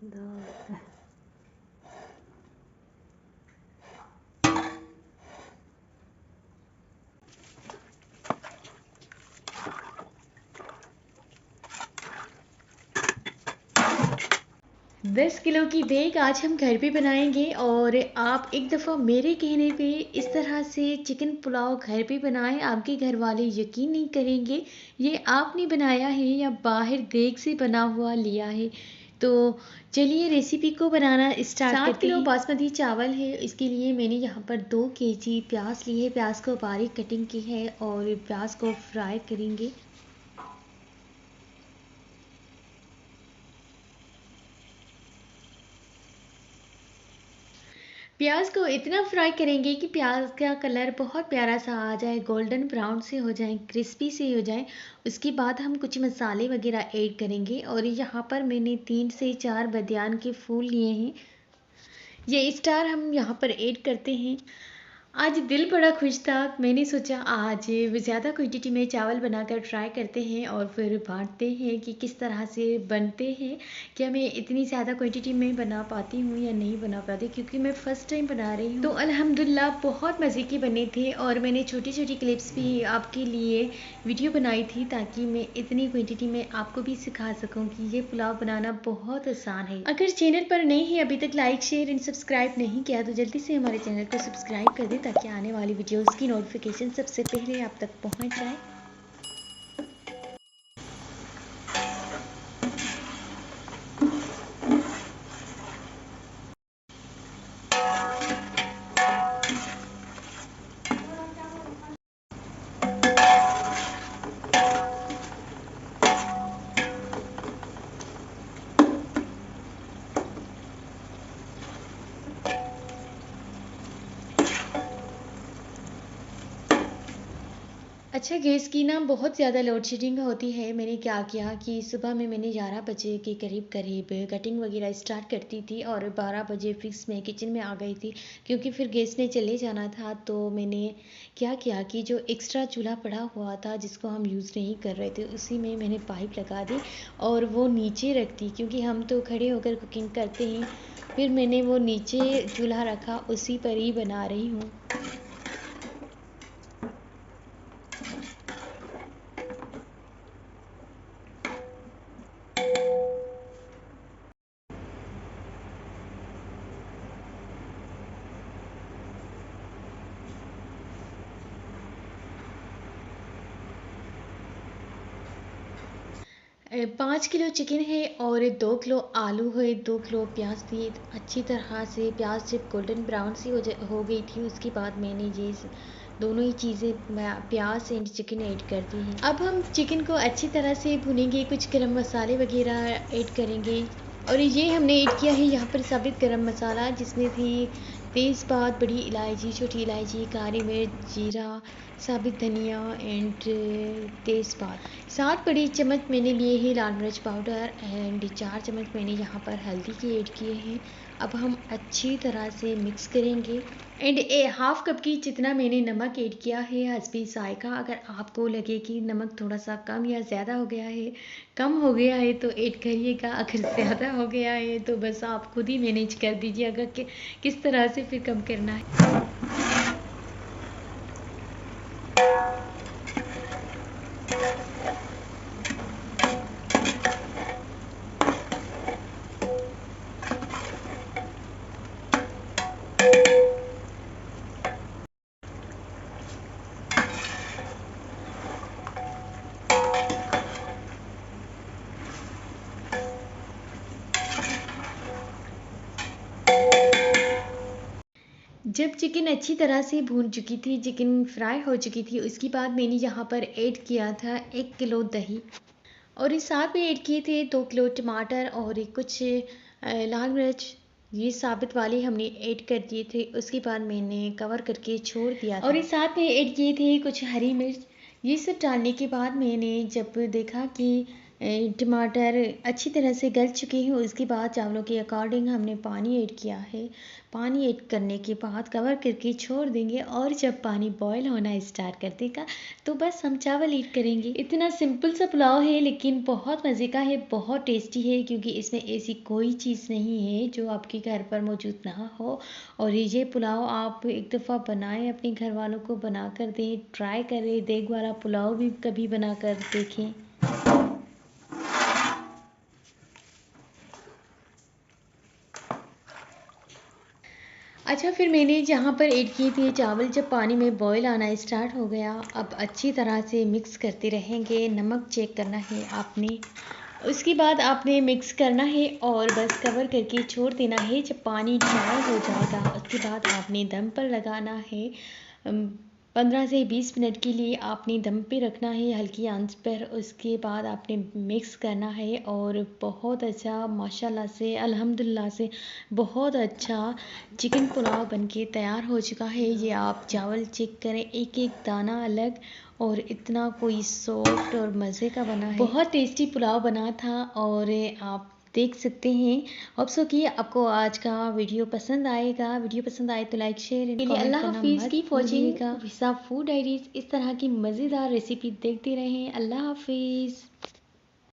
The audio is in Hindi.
दाल 10 किलो की बेक आज हम घर पे बनाएंगे और आप एक दफ़ा मेरे कहने पे इस तरह से चिकन पुलाव घर पे बनाएं, आपके घर वाले यकीन नहीं करेंगे ये आपने बनाया है या बाहर देख से बना हुआ लिया है। तो चलिए रेसिपी को बनाना स्टार्ट करते हैं। 7 किलो बासमती चावल है, इसके लिए मैंने यहाँ पर 2 केजी प्याज लिए है। प्याज को बारीक कटिंग की है और प्याज को फ्राई करेंगे। प्याज को इतना फ्राई करेंगे कि प्याज का कलर बहुत प्यारा सा आ जाए, गोल्डन ब्राउन से हो जाए, क्रिस्पी से हो जाए। उसके बाद हम कुछ मसाले वगैरह ऐड करेंगे और यहाँ पर मैंने 3 से 4 बादियान के फूल लिए हैं, ये स्टार हम यहाँ पर ऐड करते हैं। आज दिल बड़ा खुश था, मैंने सोचा आज ज़्यादा क्वांटिटी में चावल बनाकर ट्राई करते हैं और फिर बांटते हैं कि किस तरह से बनते हैं। क्या मैं इतनी ज़्यादा क्वांटिटी में बना पाती हूँ या नहीं बना पाती, क्योंकि मैं फ़र्स्ट टाइम बना रही हूँ। तो अल्हम्दुलिल्लाह बहुत मज़े के बने थे और मैंने छोटी छोटी क्लिप्स भी आपके लिए वीडियो बनाई थी ताकि मैं इतनी क्वान्टिटी में आपको भी सिखा सकूँ कि ये पुलाव बनाना बहुत आसान है। अगर चैनल पर नए हैं, अभी तक लाइक शेयर एंड सब्सक्राइब नहीं किया तो जल्दी से हमारे चैनल को सब्सक्राइब कर दें ताकि आने वाली वीडियोस की नोटिफिकेशन सबसे पहले आप तक पहुंच जाए। अच्छा, गैस की ना बहुत ज़्यादा लोड शेडिंग होती है। मैंने क्या किया कि सुबह में मैंने 11 बजे के करीब करीब कटिंग वगैरह स्टार्ट करती थी और 12 बजे फिक्स मैं किचन में आ गई थी, क्योंकि फिर गेस्ट ने चले जाना था। तो मैंने क्या किया कि जो एक्स्ट्रा चूल्हा पड़ा हुआ था जिसको हम यूज़ नहीं कर रहे थे, उसी में मैंने पाइप लगा दी और वो नीचे रख दी, क्योंकि हम तो खड़े होकर कुकिंग करते हैं। फिर मैंने वो नीचे चूल्हा रखा, उसी पर ही बना रही हूँ। 5 किलो चिकन है और 2 किलो आलू है, 2 किलो प्याज थी। अच्छी तरह से प्याज जब गोल्डन ब्राउन सी हो गई थी, उसके बाद मैंने ये दोनों ही चीज़ें प्याज एंड चिकन ऐड कर दी हैं। अब हम चिकन को अच्छी तरह से भुनेंगे, कुछ गरम मसाले वगैरह ऐड करेंगे और ये हमने ऐड किया है यहाँ पर साबित गरम मसाला, जिसमें थी तेज़पात, बड़ी इलायची, छोटी इलायची, काली मिर्च, जीरा, साबित धनिया एंड तेज़पात। 7 बड़ी चम्मच मैंने लिए हैं लाल मिर्च पाउडर एंड 4 चम्मच मैंने यहाँ पर हल्दी के ऐड किए हैं। अब हम अच्छी तरह से मिक्स करेंगे एंड हाफ कप की जितना मैंने नमक ऐड किया है हस्बी जायका। अगर आपको लगे कि नमक थोड़ा सा कम या ज़्यादा हो गया है, कम हो गया है तो ऐड करिएगा, अगर ज़्यादा हो गया है तो बस आप खुद ही मैनेज कर दीजिएगा कि किस तरह से फिर कम करना है। जब चिकन अच्छी तरह से भून चुकी थी, चिकन फ्राई हो चुकी थी, उसके बाद मैंने यहाँ पर ऐड किया था 1 किलो दही और इस साथ में ऐड किए थे 2 किलो टमाटर और कुछ लाल मिर्च, ये साबित वाले हमने ऐड कर दिए थे। उसके बाद मैंने कवर करके छोड़ दिया था और इस साथ में ऐड किए थे कुछ हरी मिर्च। ये सब डालने के बाद मैंने जब देखा कि टमाटर अच्छी तरह से गल चुके हैं। उसके बाद चावलों के अकॉर्डिंग हमने पानी ऐड किया है। पानी ऐड करने के बाद कवर करके छोड़ देंगे और जब पानी बॉयल होना स्टार्ट कर देगा तो बस हम चावल ऐड करेंगे। इतना सिंपल सा पुलाव है लेकिन बहुत मज़े का है, बहुत टेस्टी है, क्योंकि इसमें ऐसी कोई चीज़ नहीं है जो आपके घर पर मौजूद ना हो। और ये पुलाव आप एक दफ़ा बनाएं, अपने घर वालों को बना कर दें, ट्राई करें। देग वाला पुलाव भी कभी बना कर देखें। अच्छा, फिर मैंने जहाँ पर ऐड किए थे चावल, जब पानी में बॉईल आना स्टार्ट हो गया, अब अच्छी तरह से मिक्स करते रहेंगे। नमक चेक करना है आपने, उसके बाद आपने मिक्स करना है और बस कवर करके छोड़ देना है। जब पानी ड्राई हो जाएगा उसके बाद आपने दम पर लगाना है। 15 से 20 मिनट के लिए आपने दम पे रखना है हल्की आंच पर। उसके बाद आपने मिक्स करना है और बहुत अच्छा, माशाल्लाह से, अल्हम्दुलिल्लाह से बहुत अच्छा चिकन पुलाव बनके तैयार हो चुका है। ये आप चावल चेक करें, एक एक दाना अलग और इतना कोई सॉफ्ट और मज़े का बना है। बहुत टेस्टी पुलाव बना था और आप देख सकते हैं। होप सो कि आपको आज का वीडियो पसंद आएगा। वीडियो पसंद आए तो लाइक शेयर एंड कमेंट करना मत भूलिएगा। कीप वॉचिंग विसा फूड डायरीज। इस तरह की मज़ेदार रेसिपी देखते रहें। अल्लाह हाफिज़।